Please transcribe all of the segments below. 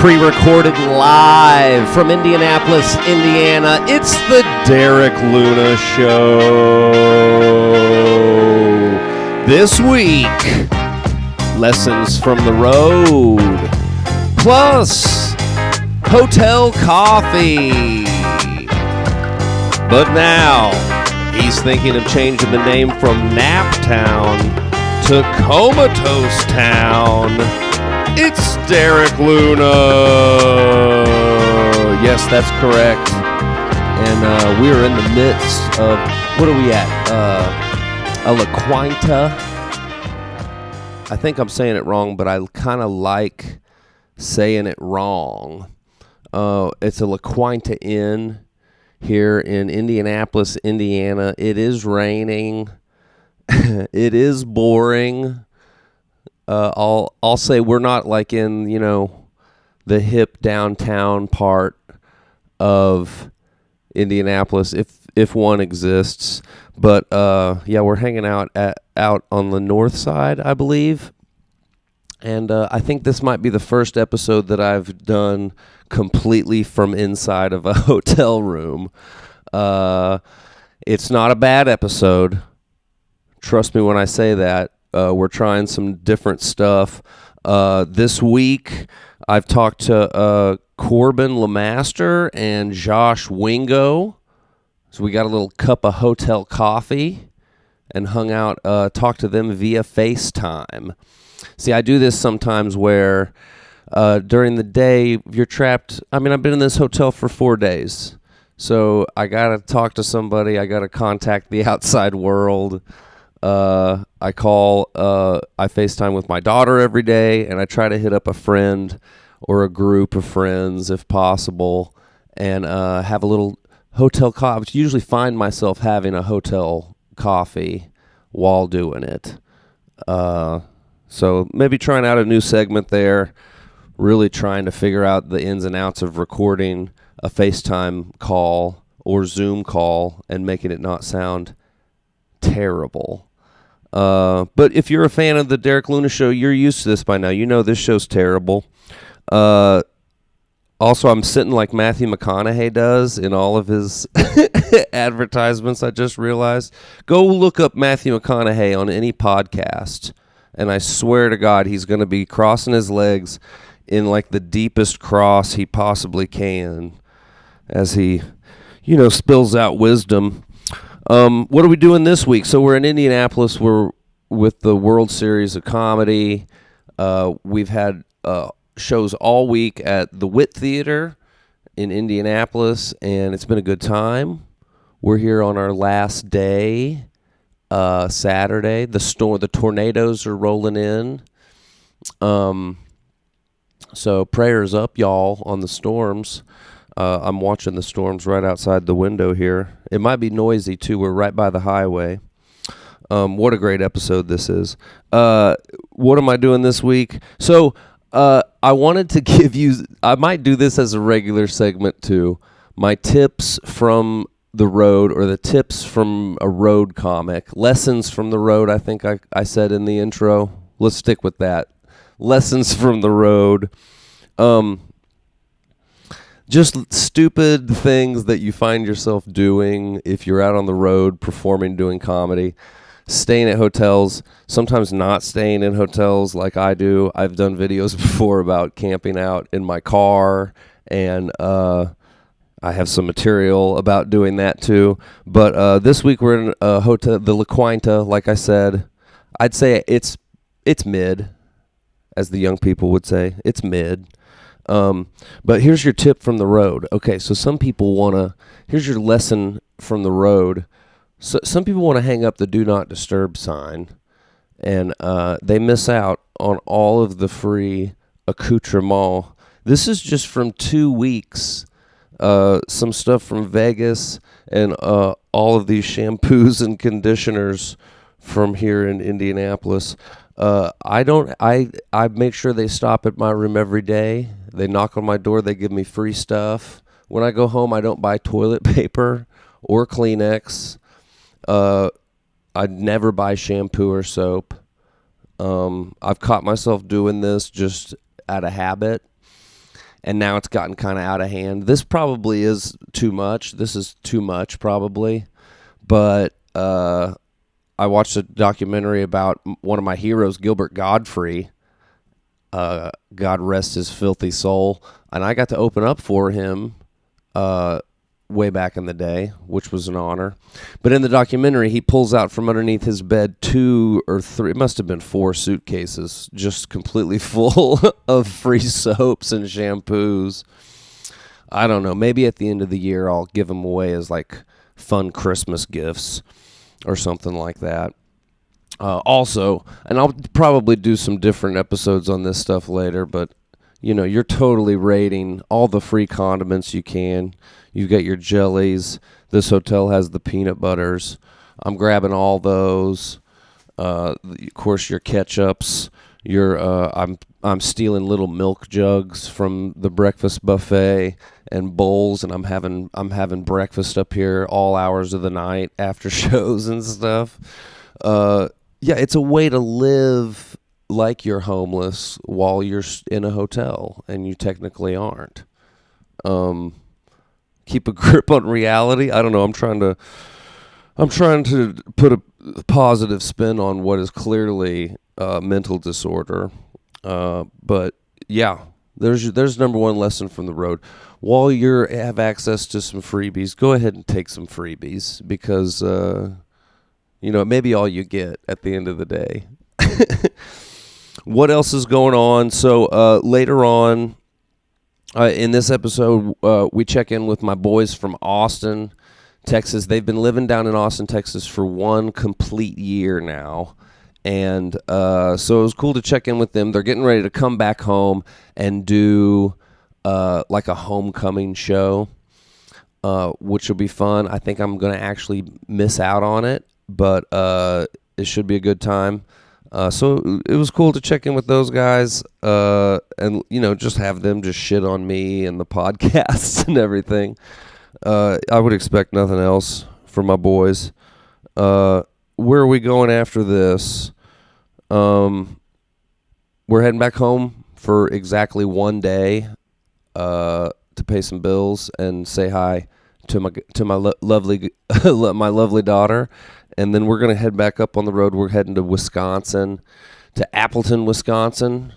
Pre-recorded live from Indianapolis, Indiana. It's the Derek Luna Show. This week, lessons from the road, plus hotel coffee. But now, he's thinking of changing the name from Naptown to Comatose Town. It's Derek Luna. Yes, that's correct. And we are in the midst of, what are we at? A La Quinta. I think I'm saying it wrong, but I kind of like saying it wrong. It's a La Quinta Inn here in Indianapolis, Indiana. It is raining. It is boring. I'll say we're not like in, the hip downtown part of Indianapolis, if one exists. But we're hanging out on the north side, I believe. And I think this might be the first episode that I've done completely from inside of a hotel room. It's not a bad episode. Trust me when I say that. We're trying some different stuff. This week, I've talked to Corbin LeMaster and Josh Wingo. So we got a little cup of hotel coffee and hung out, talked to them via FaceTime. See, I do this sometimes where during the day, you're trapped. I mean, I've been in this hotel for 4 days. So I got to talk to somebody. I got to contact the outside world. I FaceTime with my daughter every day, and I try to hit up a friend or a group of friends if possible and have a little hotel coffee. I usually find myself having a hotel coffee while doing it. So maybe trying out a new segment there, really trying to figure out the ins and outs of recording a FaceTime call or Zoom call and making it not sound terrible. But if you're a fan of the Derek Luna Show, you're used to this by now. You know this show's terrible. Also, I'm sitting like Matthew McConaughey does in all of his advertisements, I just realized. Go look up Matthew McConaughey on any podcast, and I swear to God, he's going to be crossing his legs in like the deepest cross he possibly can as he, spills out wisdom. What are we doing this week? So we're in Indianapolis. We're with the World Series of Comedy. We've had shows all week at the Witt Theater in Indianapolis, and it's been a good time. We're here on our last day, Saturday. The tornadoes are rolling in. So prayers up, y'all, on the storms. I'm watching the storms right outside the window here. It might be noisy, too. We're right by the highway. What a great episode this is. What am I doing this week? So I wanted to give you, I might do this as a regular segment, too, my tips from the road, or the tips from a road comic. Lessons from the road, I think I said in the intro. Let's stick with that. Lessons from the road. Just stupid things that you find yourself doing if you're out on the road performing, doing comedy, staying at hotels, sometimes not staying in hotels like I do. I've done videos before about camping out in my car, and I have some material about doing that too. But this week we're in a hotel, the La Quinta, like I said. I'd say it's mid, as the young people would say. It's mid. But here's your tip from the road. Okay, so some people here's your lesson from the road. So some people want to hang up the do not disturb sign, and they miss out on all of the free accoutrement. This is just from 2 weeks. Some stuff from Vegas and all of these shampoos and conditioners from here in Indianapolis. I make sure they stop at my room every day. They knock on my door. They give me free stuff. When I go home, I don't buy toilet paper or Kleenex. I never buy shampoo or soap. I've caught myself doing this just out of habit, and now it's gotten kind of out of hand. This probably is too much. This is too much probably, but I watched a documentary about one of my heroes, Gilbert Godfrey. God rest his filthy soul, and I got to open up for him way back in the day, which was an honor. But in the documentary, he pulls out from underneath his bed 2 or 3, it must have been 4 suitcases, just completely full of free soaps and shampoos. I don't know, maybe at the end of the year I'll give them away as like fun Christmas gifts or something like that. Also, and I'll probably do some different episodes on this stuff later, but you know, you're totally raiding all the free condiments you can. You get your jellies. This hotel has the peanut butters. I'm grabbing all those. Of course, your ketchups. I'm stealing little milk jugs from the breakfast buffet and bowls, and I'm having breakfast up here all hours of the night after shows and stuff. Yeah, it's a way to live like you're homeless while you're in a hotel, and you technically aren't. Keep a grip on reality. I don't know. I'm trying to put a positive spin on what is clearly mental disorder. But yeah, there's number one lesson from the road. While you have access to some freebies, go ahead and take some freebies, because you know, it may be all you get at the end of the day. What else is going on? So later on in this episode, we check in with my boys from Austin, Texas. They've been living down in Austin, Texas for 1 complete year now. And so it was cool to check in with them. They're getting ready to come back home and do like a homecoming show, which will be fun. I think I'm going to actually miss out on it, but it should be a good time. So it was cool to check in with those guys, and, you know, just have them just shit on me and the podcasts and everything. I would expect nothing else from my boys. Where are we going after this? We're heading back home for exactly 1 day to pay some bills and say hi to my lovely my lovely daughter. And then we're going to head back up on the road. We're heading to Wisconsin, to Appleton, Wisconsin,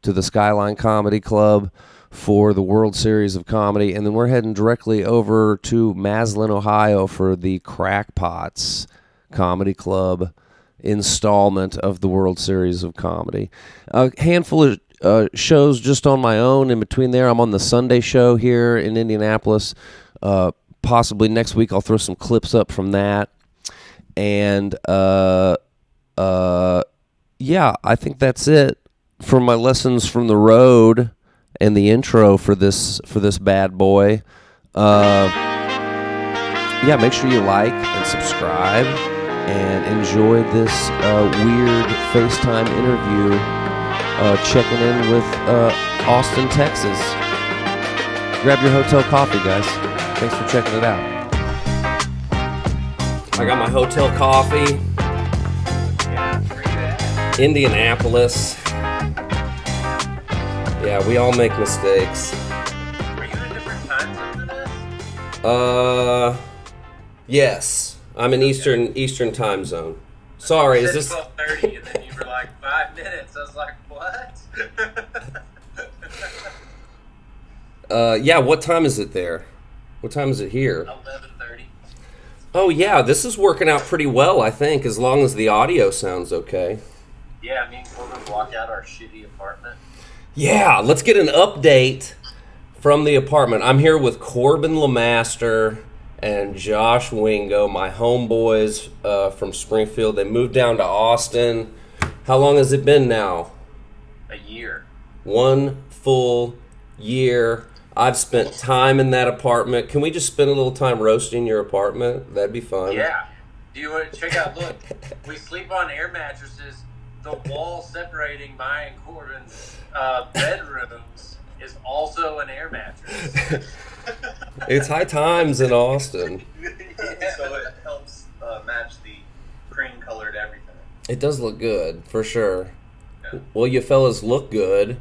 to the Skyline Comedy Club for the World Series of Comedy. And then we're heading directly over to Maslin, Ohio for the Crackpots Comedy Club installment of the World Series of Comedy. A handful of shows just on my own in between there. I'm on the Sunday show here in Indianapolis. Possibly next week I'll throw some clips up from that. And yeah, I think that's it for my lessons from the road and the intro for this bad boy. Yeah, make sure you like and subscribe and enjoy this weird FaceTime interview checking in with Austin, Texas. Grab your hotel coffee, guys. Thanks for checking it out. I got my hotel coffee. Indianapolis. Yeah, we all make mistakes. Are you in a different time zone than us? Yes. I'm in Eastern time zone. Sorry, is this 12:30 and then you were like 5 minutes. I was like, what? Yeah, what time is it there? What time is it here? 11:30. Oh, yeah, this is working out pretty well, I think, as long as the audio sounds okay. Yeah, me and Corbin walk out our shitty apartment. Yeah, let's get an update from the apartment. I'm here with Corbin LeMaster and Josh Wingo, my homeboys from Springfield. They moved down to Austin. How long has it been now? A year. 1 full year. I've spent time in that apartment. Can we just spend a little time roasting your apartment? That'd be fun. Yeah. Do you want to check out? Look, we sleep on air mattresses. The wall separating my and Corbin's bedrooms is also an air mattress. It's high times in Austin. Yeah. So it helps match the cream-colored everything. It does look good, for sure. Yeah. Well, you fellas look good.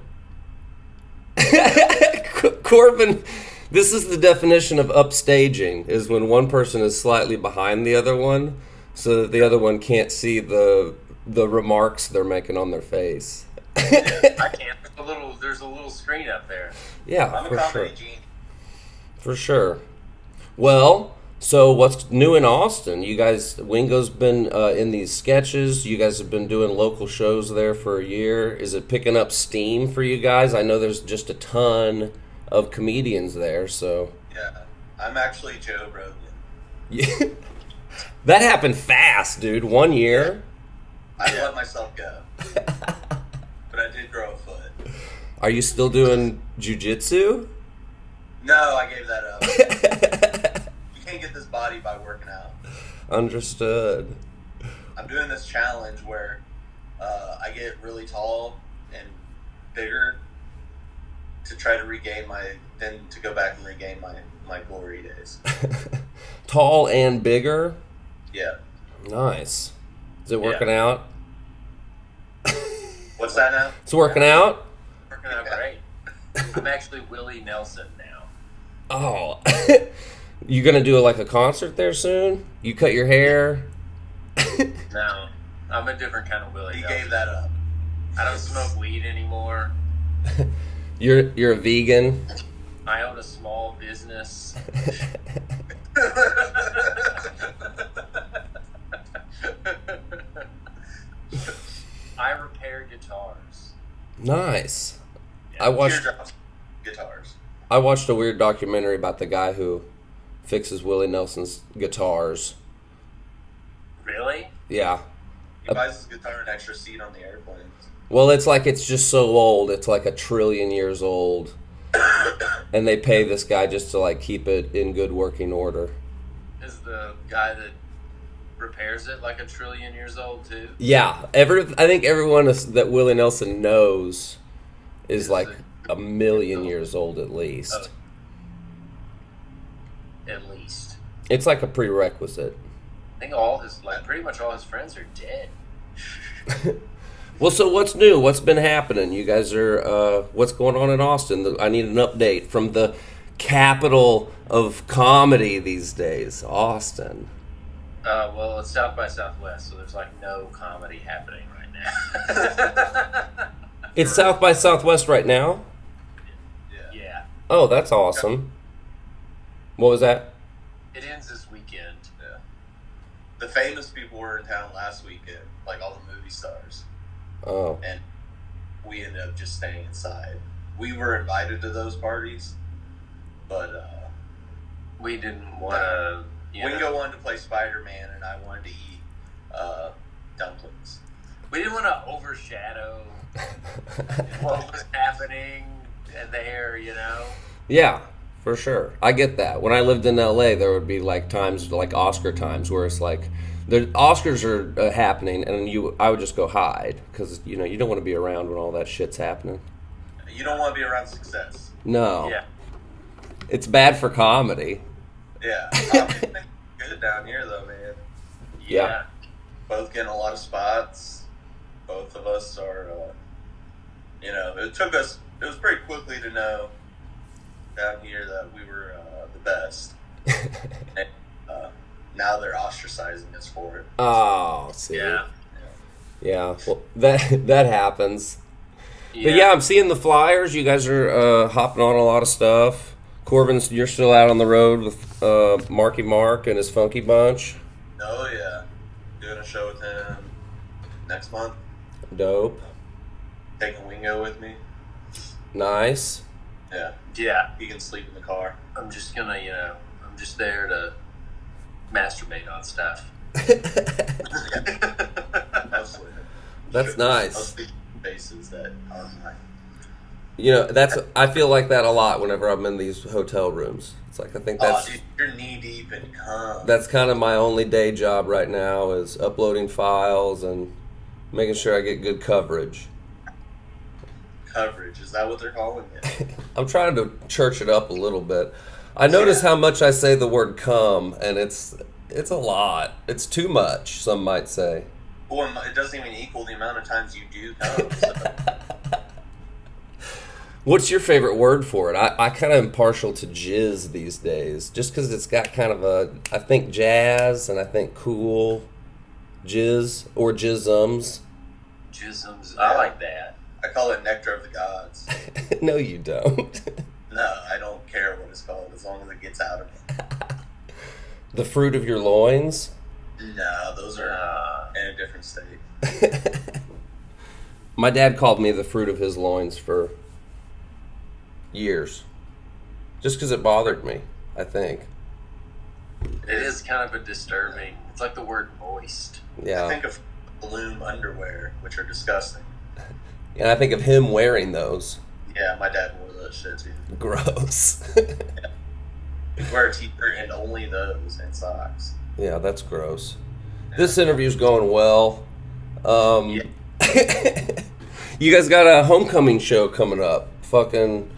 Corbin, this is the definition of upstaging, is when one person is slightly behind the other one so that the other one can't see the remarks they're making on their face. I can't. There's a little screen up there. Yeah, I'm a for comedy sure. genius. For sure. Well, so what's new in Austin? You guys, Wingo's been in these sketches. You guys have been doing local shows there for a year. Is it picking up steam for you guys? I know there's just a ton of comedians there, so. Yeah, I'm actually Joe Rogan. Yeah. That happened fast, dude. 1 year. I let myself go. But I did grow a foot. Are you still doing jujitsu? No, I gave that up. You can't get this body by working out. Understood. I'm doing this challenge where I get really tall and bigger to try to regain to go back and regain my glory days. Tall and bigger? Yeah. Nice. Is it working out? What's that now? It's working out? Working out great. I'm actually Willie Nelson now. Oh. You gonna do like a concert there soon? You cut your hair? No, I'm a different kind of Willie He Nelson. gave that up. I don't smoke weed anymore. You're a vegan? I own a small business. I repair guitars. Nice. Yeah, I watched Teardrops, guitars. a weird documentary about the guy who fixes Willie Nelson's guitars. Really? Yeah. He buys his guitar an extra seat on the airplanes. Well, it's just so old. It's like 1 trillion years old. And they pay this guy just to like keep it in good working order. Is the guy that repairs it like 1 trillion years old too? Yeah, I think everyone that Willie Nelson knows is like 1 million years old at least. At least. It's like a prerequisite. I think pretty much all his friends are dead. Well, so what's new? What's been happening? You guys are, what's going on in Austin? I need an update from the capital of comedy these days, Austin. Well, it's South by Southwest, so there's like no comedy happening right now. It's South by Southwest right now? Yeah. Oh, that's awesome. What was that? It ends this weekend. Yeah. The famous people were in town last weekend, like all the movie stars. Oh. And we ended up just staying inside. We were invited to those parties, but We didn't want to. Wingo wanted to play Spider-Man, and I wanted to eat dumplings. We didn't want to overshadow what was happening there, you know? Yeah, for sure. I get that. When I lived in LA, there would be like times, like Oscar times, where it's like the Oscars are happening, and I would just go hide because you don't want to be around when all that shit's happening. You don't want to be around success. No. Yeah. It's bad for comedy. Yeah. It's been good down here, though, man. Yeah. Both getting a lot of spots. Both of us are, it was pretty quickly to know down here that we were the best. And, now they're ostracizing us for it. Oh, see. Yeah. Yeah. Well, that happens. But yeah, I'm seeing the flyers. You guys are hopping on a lot of stuff. Corbin's, you're still out on the road with Marky Mark and his Funky Bunch. Oh, yeah. Doing a show with him next month. Dope. Taking Wingo with me. Nice. Yeah. Yeah. He can sleep in the car. I'm just gonna, I'm just there to masturbate on stuff. Mostly. That's nice. Mostly faces that are mine. I feel like that a lot whenever I'm in these hotel rooms. It's like I think that's Dude, you're knee deep in cum. that's kind of my only day job right now is uploading files and making sure I get good coverage. Coverage, is that what they're calling it? I'm trying to church it up a little bit. I notice how much I say the word cum, and it's a lot. It's too much, some might say. Well, it doesn't even equal the amount of times you do come. So. What's your favorite word for it? I kind of am partial to jizz these days, just because it's got kind of I think jazz and I think cool, jizz or jizzums. Jisms. I like that. I call it nectar of the gods. No, you don't. No, I don't care what it's called as long as it gets out of me. The fruit of your loins? No, those are in a different state. My dad called me the fruit of his loins for years. Just because it bothered me, I think. It is kind of a disturbing. It's like the word moist. Yeah. I think of bloom underwear, which are disgusting. And I think of him wearing those. Yeah, my dad wore that shit too. Gross. He'd wear a t-shirt and only those and socks. Yeah, that's gross. This interview's going well. Yeah. You guys got a homecoming show coming up. Fucking,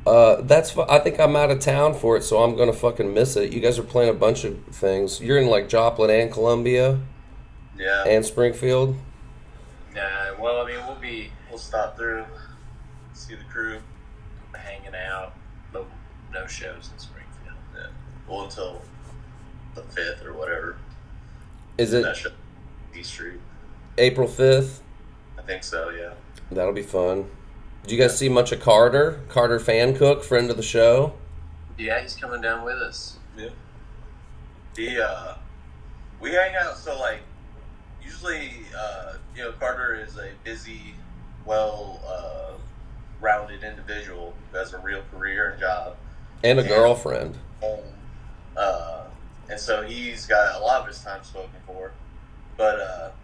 I think I'm out of town for it, so I'm gonna fucking miss it. You guys are playing a bunch of things. You're in like Joplin and Columbia. Yeah. And Springfield. Nah, well, I mean, We'll stop through, see the crew. hanging out. No shows in Springfield. Yeah. Well, until the 5th or whatever. Is it That show, E Street. April 5th? I think so. Yeah. That'll be fun. Did you guys see much of Carter? Carter Fancook, friend of the show. Yeah, he's coming down with us. Yeah. We hang out. So like, usually, Carter is a busy, rounded individual who has a real career and job. And a girlfriend. Home. And so he's got a lot of his time spoken for. But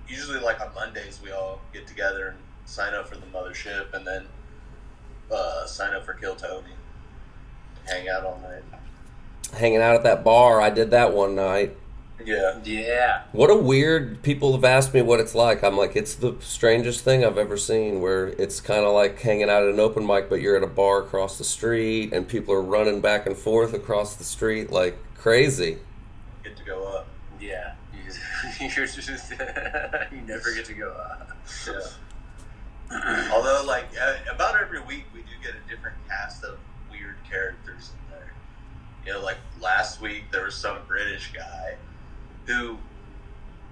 usually, like on Mondays, we all get together and sign up for the mothership, and then sign up for Kill Tony. Hang out all night. Hanging out at that bar. I did that one night. Yeah. Yeah. What a weird... People have asked me what it's like. I'm like, it's the strangest thing I've ever seen, where it's kind of like hanging out at an open mic, but you're at a bar across the street, and people are running back and forth across the street like crazy. Get to go up. Yeah. You're just, you never get to go up. Yeah. Although, like, about every week we do get a different cast of weird characters in there. You know, like last week there was some British guy who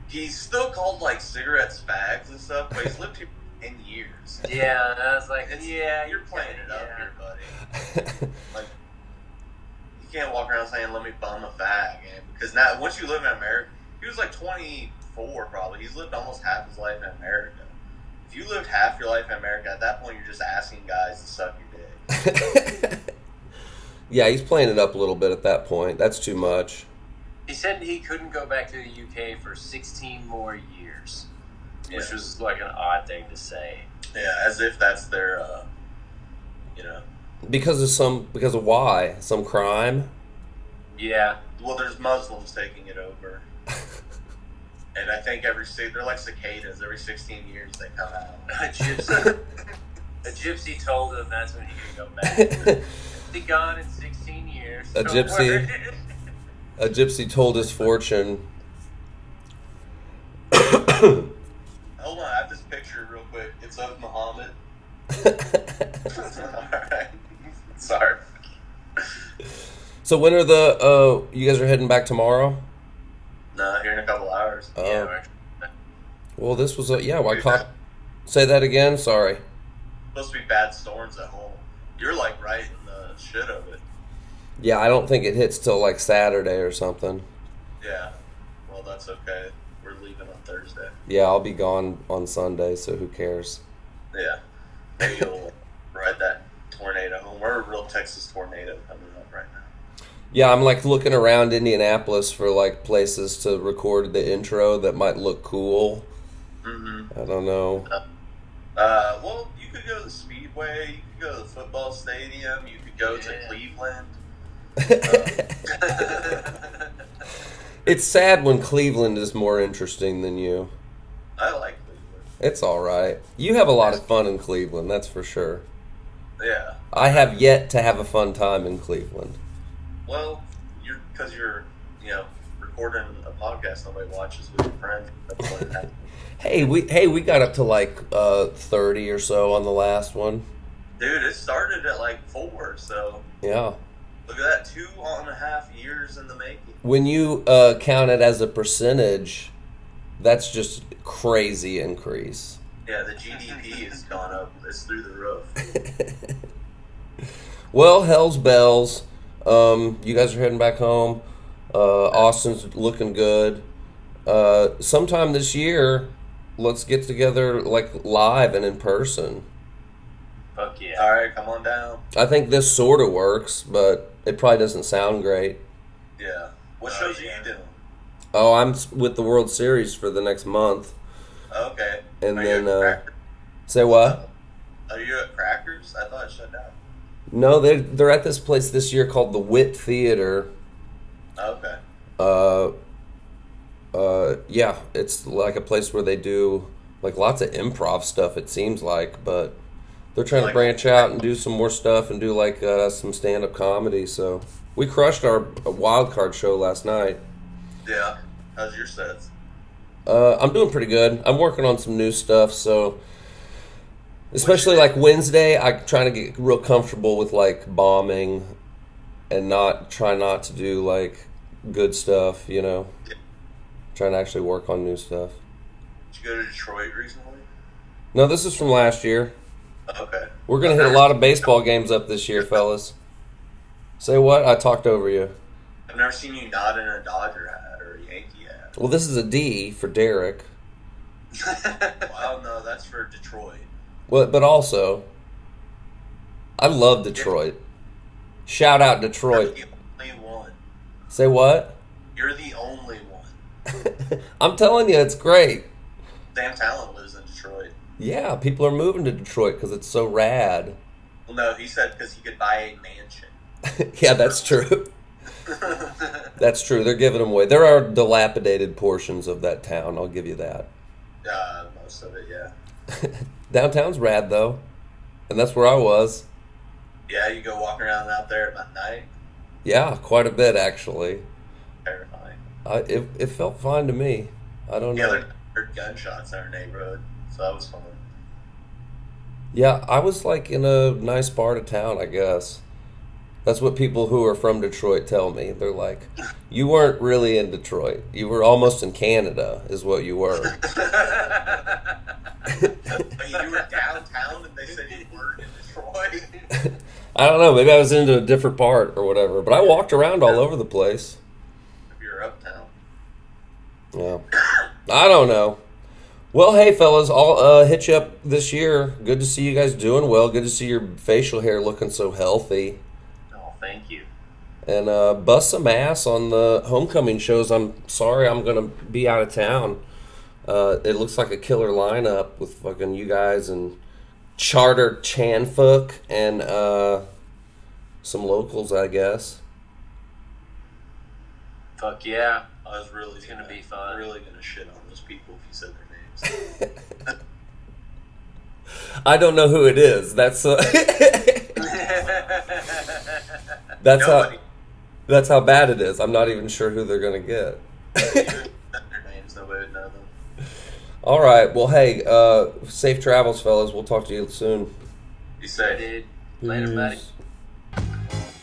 he's still called like cigarettes fags and stuff, but he's lived here for 10 years. Yeah, and I was like, yeah, you're playing it up here, buddy. Like, you can't walk around saying, "Let me bum a fag," because now once you live in America, he was like 24 probably. He's lived almost half his life in America. If you lived half your life in America, at that point you're just asking guys to suck your dick. Yeah, he's playing it up a little bit at that point. That's too much. He said he couldn't go back to the UK for 16 more years, which was like an odd thing to say. Yeah, as if that's their, Because of why? Some crime? Yeah. Well, there's Muslims taking it over. And I think they're like cicadas. Every 16 years they come out. A gypsy told him that's when he could go back. Be gone in 16 years. A gypsy told his fortune. Hold on, I have this picture real quick. It's of Muhammad. Alright. Sorry. So when are you guys are heading back tomorrow? No, here in a couple hours. Well, this was say that again, sorry. Supposed to be bad storms at home. You're like right in the shit of it. Yeah, I don't think it hits till like Saturday or something. Yeah. Well, that's okay. We're leaving on Thursday. Yeah, I'll be gone on Sunday, so who cares? Yeah. Maybe you'll ride that tornado home. We're a real Texas tornado coming up right now. Yeah, I'm like looking around Indianapolis for like places to record the intro that might look cool. Mm-hmm. I don't know. Well, you could go to the Speedway. You could go to the football stadium. You could go to Cleveland. It's sad when Cleveland is more interesting than you. I like Cleveland. It's all right. You have a lot of fun in Cleveland, that's for sure. Yeah. I have yet to have a fun time in Cleveland. Well, because you're recording a podcast nobody watches with your friends. That's what it happens. Hey, we got up to like 30 or so on the last one. Dude, it started at like 4, so Yeah. look at that, 2.5 years in the making. When you count it as a percentage, that's just crazy increase. Yeah, the GDP has gone up. It's through the roof. Well, hell's bells. You guys are heading back home. Austin's looking good. Sometime this year, let's get together like live and in person. Fuck yeah. All right, come on down. I think this sort of works, but it probably doesn't sound great. Yeah. What Oh, shows yeah. are you doing? Oh, I'm with the World Series for the next month. Okay. And Are then, you at Crackers? Say what? Are you at Crackers? I thought it shut down. No, they're at this place this year called the Wit Theater. Okay. Yeah, it's like a place where they do like lots of improv stuff. It seems like, but they're trying to Like- branch out and do some more stuff and do like some stand-up comedy. So we crushed our wild card show last night. Yeah. How's your sets? I'm doing pretty good. I'm working on some new stuff, so especially like Wednesday, I'm trying to get real comfortable with like bombing and not to do like good stuff, you know. Yeah. Trying to actually work on new stuff. Did you go to Detroit recently? No, this is from last year. Okay. We're gonna hit a lot of baseball games up this year, fellas. Say what? I talked over you. I've never seen you not in a Dodger hat or a Yankee hat. Well, this is a D for Derek. Wow, no, that's for Detroit. Well, but also, I love Detroit. Shout out Detroit. You're the only one. Say what? You're the only one. I'm telling you, it's great. Sam Talent lives in Detroit. Yeah, people are moving to Detroit because it's so rad. Well, no, he said because he could buy a mansion. Yeah, that's true. That's true. They're giving them away. There are dilapidated portions of that town. I'll give you that. Most of it, yeah. Downtown's rad though, and that's where I was. Yeah, you go walking around out there at night. Yeah, quite a bit actually. Terrifying. It felt fine to me. I don't Yeah, know. there heard gunshots in our neighborhood, so that was fun. Yeah, I was like in a nice part of town, I guess. That's what people who are from Detroit tell me. They're like, you weren't really in Detroit. You were almost in Canada, is what you were. I mean, you were downtown and they said you weren't in Detroit. I don't know. Maybe I was into a different part or whatever. But I walked around all over the place. If you're uptown. Yeah. I don't know. Well, hey, fellas, I'll hit you up this year. Good to see you guys doing well. Good to see your facial hair looking so healthy. Oh, thank you. And bust some ass on the homecoming shows. I'm sorry I'm going to be out of town. It looks like a killer lineup with fucking you guys and Charter Chanfuk and some locals, I guess. Fuck yeah. I was really It's gonna be fun. Really gonna shit on those people if you said their names. I don't know who it is. That's that's Nobody. that's how bad it is. I'm not even sure who they're gonna get. Their names, nobody would know them. All right. Well, hey, safe travels, fellas. We'll talk to you soon. You I say, did. Later, buddy.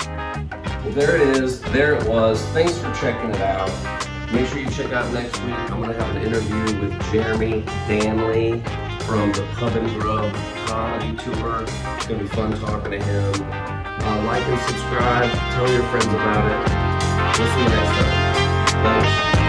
Well, there it is. There it was. Thanks for checking it out. Make sure you check out next week. I'm going to have an interview with Jeremy Danley from the Pub and Grub Comedy Tour. It's going to be fun talking to him. Like and subscribe. Tell your friends about it. We'll see you next time. Thanks.